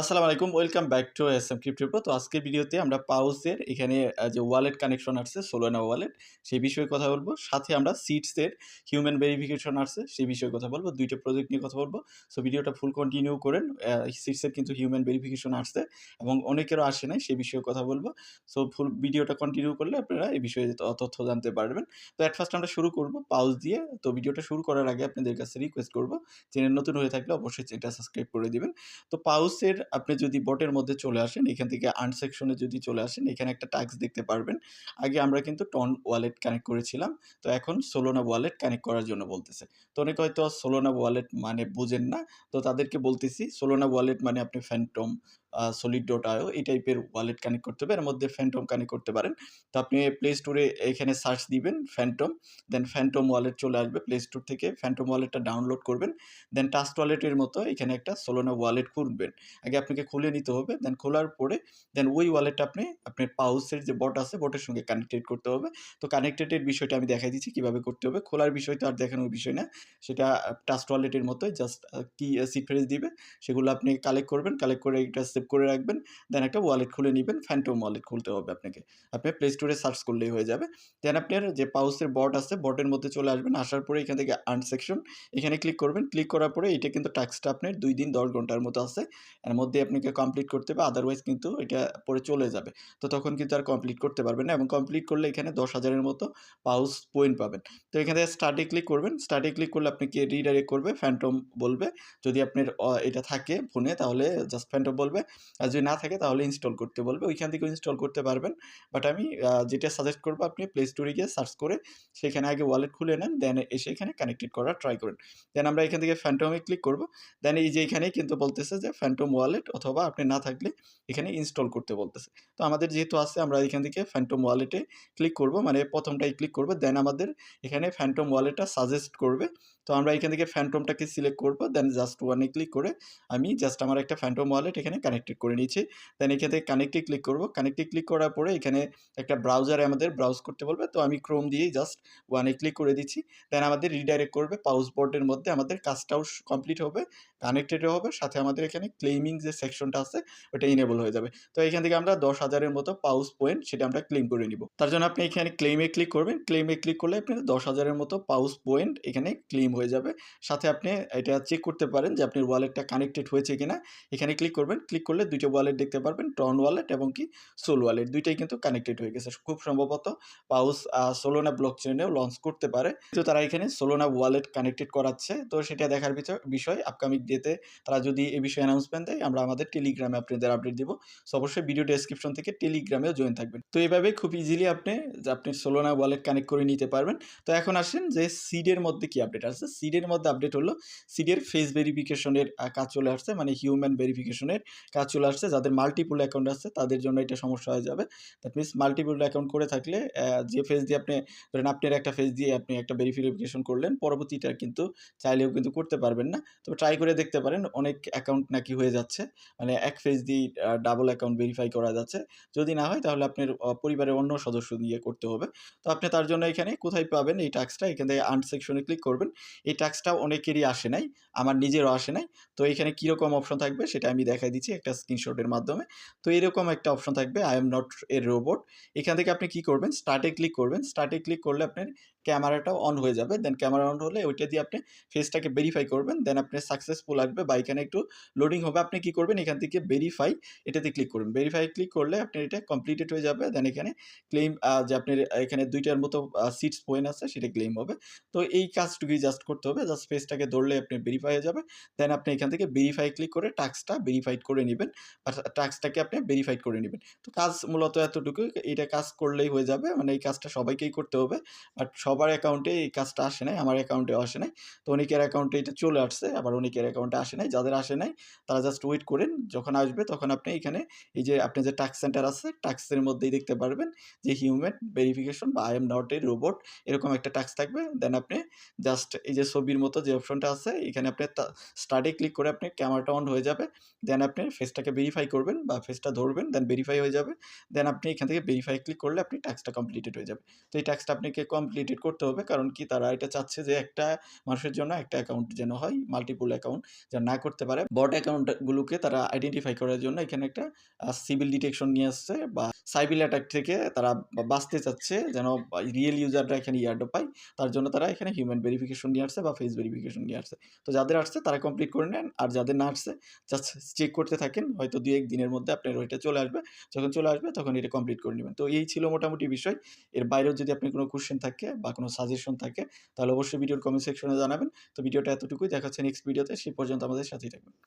আসসালামু আলাইকুম, welcome back to SM crypto pro. তো আজকের ভিডিওতে আমরা পাউসের এখানে যে ওয়ালেট কানেকশন আসছে সোলানা ওয়ালেট সেই বিষয়ে কথা বলবো। সাথে আমরা সিডসের হিউম্যান ভেরিফিকেশন আসছে সেই বিষয়ে কথা বলবো। ২ টা প্রজেক্ট নিয়ে কথা বলবো। সো ভিডিওটা ফুল কন্টিনিউ করেন। সিডসের কিন্তু হিউম্যান ভেরিফিকেশন আসছে এবং অনেকেরও আসে নাই সেই বিষয়ে কথা বলবো। সো ফুল ভিডিওটা কন্টিনিউ করলে আপনারা এই বিষয়ে তথ্য জানতে পারবেন। তো এট ফার্স্ট আমরা শুরু করব পাউস দিয়ে। তো ভিডিওটা শুরু করার আগে আপনাদের কাছে রিকোয়েস্ট করব, চ্যানেল নতুন হয়ে থাকলে অবশ্যই চ্যানেলটা সাবস্ক্রাইব করে দিবেন। তো পাউসের আপনি যদি বটের মধ্যে চলে আসেন, এখান থেকে আর্ন সেকশনে যদি চলে আসেন, এখানে একটা টাস্ক দেখতে পারবেন। আগে আমরা কিন্তু টন ওয়ালেট কানেক্ট করেছিলাম। তো এখন সোলোনা ওয়ালেট কানেক্ট করার জন্য বলতেছে। তো অনেকে হয়তো সোলোনা ওয়ালেট মানে বুঝেন না। তো তাদেরকে বলতেছি সোলোনা ওয়ালেট মানে আপনি ফ্যান্টম, solid.io এই টাইপের ওয়ালেট কানেক্ট করতে হবে। এর মধ্যে ফ্যান্টম কানেক্ট করতে পারেন। তো আপনি প্লে স্টোরে এখানে সার্চ দিবেন ফ্যান্টম, দেন ফ্যান্টম ওয়ালেট চলে আসবে। প্লে স্টোর থেকে ফ্যান্টম ওয়ালেটটা ডাউনলোড করবেন। দেন ট্রাস্ট ওয়ালেটের মতো এখানে একটা সোলোনা ওয়ালেট খুলবেন। আগে আপনাকে খুলে নিতে হবে। দেন খোলার পরে দেন ওই ওয়ালেটটা আপনার পাউসের যে বট আছে, বটের সঙ্গে কানেক্টেড করতে হবে। তো কানেক্টেডের বিষয়টা আমি দেখাই দিচ্ছি কিভাবে করতে হবে। খোলার বিষয় তো আর দেখানোর বিষয় না। সেটা ট্রাস্ট ওয়ালেটের মতোই জাস্ট কি সিড ফ্রেজ দিবে, সেগুলো আপনি কালেক্ট করবেন। কালেক্ট করে এটা সেভ করে রাখবেন। দেন একটা ওয়ালেট খুলে নিবেন। ফ্যান্টম ওয়ালেট খুলতে হবে আপনাকে। আপনি প্লে স্টোরে সার্চ করলেই হয়ে যাবে। দেন আপনার যে পাউসের বট আছে, বটের মধ্যে চলে আসবেন। আসার পরে এখান থেকে আর্ন সেকশন এখানে ক্লিক করবেন। ক্লিক করার পরে এটা কিন্তু টাস্কটা আপনার ২ দিন ১০ ঘন্টার মতো আছে। এর মধ্যে আপনাকে কমপ্লিট করতে হবে, আদারওয়াইজ কিন্তু এটা পরে চলে যাবে। তো তখন কিন্তু আর কমপ্লিট করতে পারবেন না এবং কমপ্লিট করলে এখানে ১০,০০০ এর মতো পাউস পয়েন্ট পাবেন। তো এখানে স্টার্টে ক্লিক করবেন। স্টার্টে ক্লিক করলে আপনাকে রিডাইরেক্ট করবে, ফ্যান্টম বলবে। যদি আপনার এটা থাকে ফোনে তাহলে জাস্ট ফ্যান্টম বলবে। আর যদি না থাকে তাহলে ইনস্টল করতে বলবে। ওইখান থেকেও ইনস্টল করতে পারবেন। বাট আমি যেটা সাজেস্ট করব, আপনি প্লে স্টোরে গিয়ে সার্চ করে সেখানে আগে ওয়ালেট খুলে নেন, দেন এসে এখানে কানেক্টেড করার ট্রাই করেন। দেন আমরা এখান থেকে ফ্যান্টমে ক্লিক করব। দেন এই যে এখানেই কিন্তু বলতেছে যে ফ্যান্টম ওয়ালেট, অথবা আপনি না থাকলে এখানে ইনস্টল করতে বলতেছে। তো আমাদের যেহেতু আছে আমরা এখান থেকে ফ্যান্টম ওয়ালেটে ক্লিক করব, মানে প্রথমটাই ক্লিক করব। দেন আমাদের এখানে ফ্যান্টম ওয়ালেটটা সাজেস্ট করবে। তো আমরা এখান থেকে ফ্যান্টমটাকে সিলেক্ট করব। দেন জাস্ট ওয়ানে ক্লিক করে আমি জাস্ট আমার একটা ফ্যান্টম ওয়ালেট এখানে কানেক্টেড করে নিয়েছি। দেন এখান থেকে কানেক্টে ক্লিক করব। কানেক্টে ক্লিক করার পরে এখানে একটা ব্রাউজারে আমাদের ব্রাউজ করতে বলবে। তো আমি ক্রোম দিয়েই জাস্ট ওয়ানে ক্লিক করে দিচ্ছি। দেন আমাদের রিডাইরেক্ট করবে পাউস বোর্ডের মধ্যে। আমাদের কাজটাও কমপ্লিট হবে, কানেক্টেডও হবে, সাথে আমাদের এখানে ক্লেমিং যে সেকশনটা আছে ওটা ইনেবল হয়ে যাবে। তো এখান থেকে আমরা ১০,০০০ এর মতো পাউস পয়েন্ট সেটা আমরা ক্লেম করে নিব। তার জন্য আপনি এখানে ক্লেমে ক্লিক করবেন। ক্লেমে ক্লিক করলে আপনার ১০,০০০ এর মতো পাউস পয়েন্ট এখানে ক্লেম হয়ে যাবে। সাথে আপনি এটা চেক করতে পারেন যে আপনার ওয়ালেটটা কানেক্টেড হয়েছে কিনা। এখানে ক্লিক করবেন। ক্লিক করলে ২ টা ওয়ালেট দেখতে পারবেন, টন ওয়ালেট এবং কি সোল ওয়ালেট। ২ টাই কিন্তু কানেক্টেড হয়ে গেছে। খুব সম্ভবত পাউস সোলোনা ব্লকচেইনেও লঞ্চ করতে পারে। তো তারা এখানে সোলোনা ওয়ালেট কানেক্টেড করাচ্ছে। তো সেটা দেখার বিষয় আপকামিং ডেতে তারা যদি এ বিষয়ে অ্যানাউন্সমেন্ট দেয়, আমরা আমাদের টেলিগ্রামে আপনাদের আপডেট দিব। সো অবশ্যই ভিডিও ডেসক্রিপশন থেকে টেলিগ্রামেও জয়েন থাকবেন। তো এভাবে খুব ইজিলি আপনি সোলোনা ওয়ালেট কানেক্ট করে নিতে পারবেন। তো এখন আসেন যে সিডের মধ্যে কি আপডেট আসছে। সিডের মধ্যে আপডেট হলো সিডের ফেস ভেরিফিকেশনের কাজ চলে আসছে, মানে হিউম্যান ভেরিফিকেশনের কাজ চলে আসছে। যাদের মাল্টিপল অ্যাকাউন্ট আছে তাদের জন্য এটা সমস্যা হয়ে যাবে। দ্যাট মিনস মাল্টিপল অ্যাকাউন্ট করে থাকলে যে ফেস দিয়ে আপনি ধরেন আপনার একটা ফেস দিয়ে আপনি একটা ভেরিফিকেশন করলেন, পরবর্তীটা কিন্তু চাইলেও কিন্তু করতে পারবেন না। তবে ট্রাই করে দেখতে পারেন। অনেক অ্যাকাউন্ট নাকি হয়ে যাচ্ছে, মানে এক ফেস দিয়েই ডাবল অ্যাকাউন্ট ভেরিফাই করা যাচ্ছে। যদি না হয় তাহলে আপনার পরিবারের অন্য সদস্য দিয়ে করতে হবে। তো আপনি তার জন্য এখানে কোথায় পাবেন এই টাস্কটা, এখান থেকে আর্ন সেকশনে ক্লিক করবেন। এই টাস্কটা অনেকেরই আসে নাই, আমার নিজেরও আসে নাই। তো এখানে কীরকম অপশন থাকবে সেটা আমি দেখাই দিচ্ছি একটা স্ক্রিনশটের মাধ্যমে। তো এরকম একটা অপশন থাকবে, I am not a robot. এখান থেকে আপনি কি করবেন, স্টার্টে ক্লিক করবেন। স্টার্টে ক্লিক করলে আপনার ক্যামেরাটাও অন হয়ে যাবে। দেন ক্যামেরা অন হলে ওইটা দিয়ে আপনি ফেসটাকে ভেরিফাই করবেন। দেন আপনার সাকসেসফুল আসবে বা এখানে একটু লোডিং হবে। আপনি কি করবেন, এখান থেকে ভেরিফাই এটাতে ক্লিক করবেন। ভেরিফাই ক্লিক করলে আপনার এটা কমপ্লিটেড হয়ে যাবে। দেন এখানে ক্লেম যে আপনার এখানে ২ টার মতো সিটস পয়েন্ট আছে সেটা ক্লেম হবে। তো এই কাজটুকুই জাস্ট করতে হবে। জাস্ট ফেসটাকে ধরলে আপনি ভেরিফাই হয়ে যাবে। দেন আপনি এখান থেকে ভেরিফাই ক্লিক করে টাস্কটা ভেরিফাইড করে নিবেন। আর টাস্কটাকে আপনি ভেরিফাইড করে নিবেন। তো কাজ মূলত এতটুকুই। এটা কাজ করলেই হয়ে যাবে। মানে এই কাজটা সবাইকেই করতে হবে। বাট সবার অ্যাকাউন্টে এই কাজটা আসে নাই। আমার অ্যাকাউন্টেও আসে নাই। তো অনেকের অ্যাকাউন্টে এটা চলে আসছে, আবার অনেকের অ্যাকাউন্টে আসে নাই। যাদের আসে নাই তারা জাস্ট ওয়েট করেন। যখন আসবে তখন আপনি এখানে এই যে আপনি যে টাস্ক সেন্টার আছে, টাস্কের মধ্যেই দেখতে পারবেন যে হিউম্যান ভেরিফিকেশন বা I am not a robot এরকম একটা টাস্ক থাকবে। দেন আপনি জাস্ট এই যে ছবির মতো যে অপশনটা আছে এখানে আপনি স্টার্টে ক্লিক করে আপনি ক্যামেরাটা অন হয়ে যাবে। দেন আপনি ফেসটাকে ভেরিফাই করবেন বা ফেসটা ধরবেন, দেন ভেরিফাই হয়ে যাবে। দেন আপনি এখান থেকে ভেরিফাই ক্লিক করলে আপনি টাস্কটা কমপ্লিটেড হয়ে যাবে। তো এই টাস্কটা আপনাকে কমপ্লিটেড কমপ্লিট করতে হবে। কারণ কি তারা এটা চাচ্ছে যে একটা মানুষের জন্য একটা অ্যাকাউন্ট যেন হয়, মাল্টিপল অ্যাকাউন্ট যেন না করতে পারে। বট অ্যাকাউন্ট গুলোকে তারা আইডেন্টিফাই করার জন্য এখানে একটা সিভিল ডিটেকশন নিয়ে আসছে বা সাইবার অ্যাটাক থেকে তারা বাঁচতে চাচ্ছে যেন রিয়েল ইউজাররা এখানে ইয়ারড্রপ পায়। তার জন্য তারা এখানে হিউম্যান ভেরিফিকেশন নিয়ে আসছে বা ফেস ভেরিফিকেশন নিয়ে আসছে। তো যাদের আসছে তারা কমপ্লিট করে নেন। আর যাদের না আসছে জাস্ট চেক করতে থাকেন। হয়তো ২-১ দিনের মধ্যে আপনার ওইটা চলে আসবে। যখন চলে আসবে তখন এটা কমপ্লিট করে নিবেন। তো এই ছিল মোটামুটি বিষয়। এর বাইরেও যদি আপনার কোনো কোয়েশ্চেন থাকে বা কোনো সাজেশন থাকে তাহলে অবশ্যই ভিডিওর কমেন্ট সেকশনে জানাবেন। তো ভিডিওটা এতটুকুই। দেখা হচ্ছে নেক্সট ভিডিওতে। সেই পর্যন্ত আমাদের সাথেই থাকবেন।